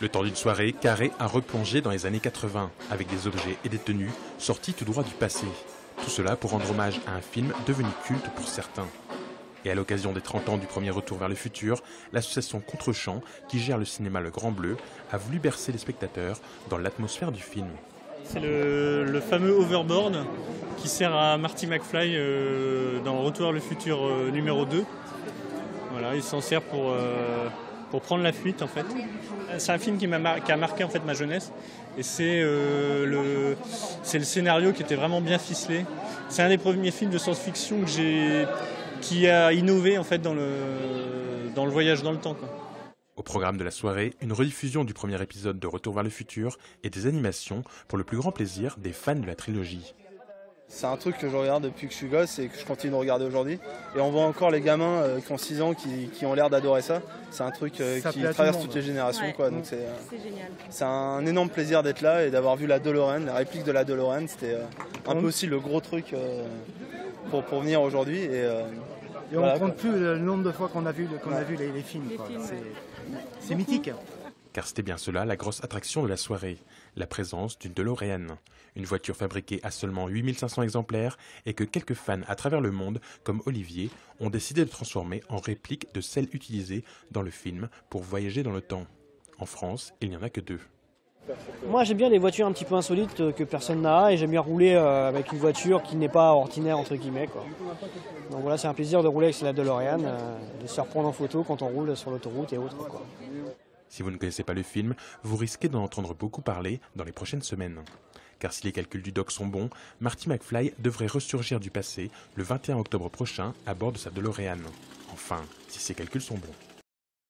Le temps d'une soirée, Carré a replongé dans les années 80, avec des objets et des tenues sortis tout droit du passé. Tout cela pour rendre hommage à un film devenu culte pour certains. Et à l'occasion des 30 ans du premier Retour vers le futur, l'association Contre-Champ, qui gère le cinéma Le Grand Bleu, a voulu bercer les spectateurs dans l'atmosphère du film. C'est le fameux overboard qui sert à Marty McFly dans Retour vers le futur numéro 2. Voilà, il s'en sert pour prendre la fuite en fait. C'est un film qui a marqué en fait ma jeunesse et c'est le scénario qui était vraiment bien ficelé. C'est un des premiers films de science-fiction qui a innové en fait dans le voyage dans le temps, quoi. Au programme de la soirée, une rediffusion du premier épisode de Retour vers le futur et des animations pour le plus grand plaisir des fans de la trilogie. C'est un truc que je regarde depuis que je suis gosse et que je continue de regarder aujourd'hui. Et on voit encore les gamins qui ont 6 ans qui ont l'air d'adorer ça. C'est un truc qui traverse toutes les générations, ouais. Donc c'est génial. C'est un énorme plaisir d'être là et d'avoir vu la DeLorean, la réplique de la DeLorean. C'était un peu aussi le gros truc pour venir aujourd'hui. Et voilà, on ne compte plus le nombre de fois qu'on a vu les films. C'est mythique. Car c'était bien cela la grosse attraction de la soirée, la présence d'une DeLorean. Une voiture fabriquée à seulement 8500 exemplaires et que quelques fans à travers le monde, comme Olivier, ont décidé de transformer en réplique de celle utilisée dans le film pour voyager dans le temps. En France, il n'y en a que 2. Moi j'aime bien les voitures un petit peu insolites que personne n'a et j'aime bien rouler avec une voiture qui n'est pas ordinaire entre guillemets, quoi. Donc voilà, c'est un plaisir de rouler avec la DeLorean, de se reprendre en photo quand on roule sur l'autoroute et autres, quoi. Si vous ne connaissez pas le film, vous risquez d'en entendre beaucoup parler dans les prochaines semaines. Car si les calculs du doc sont bons, Marty McFly devrait ressurgir du passé le 21 octobre prochain à bord de sa DeLorean. Enfin, si ses calculs sont bons.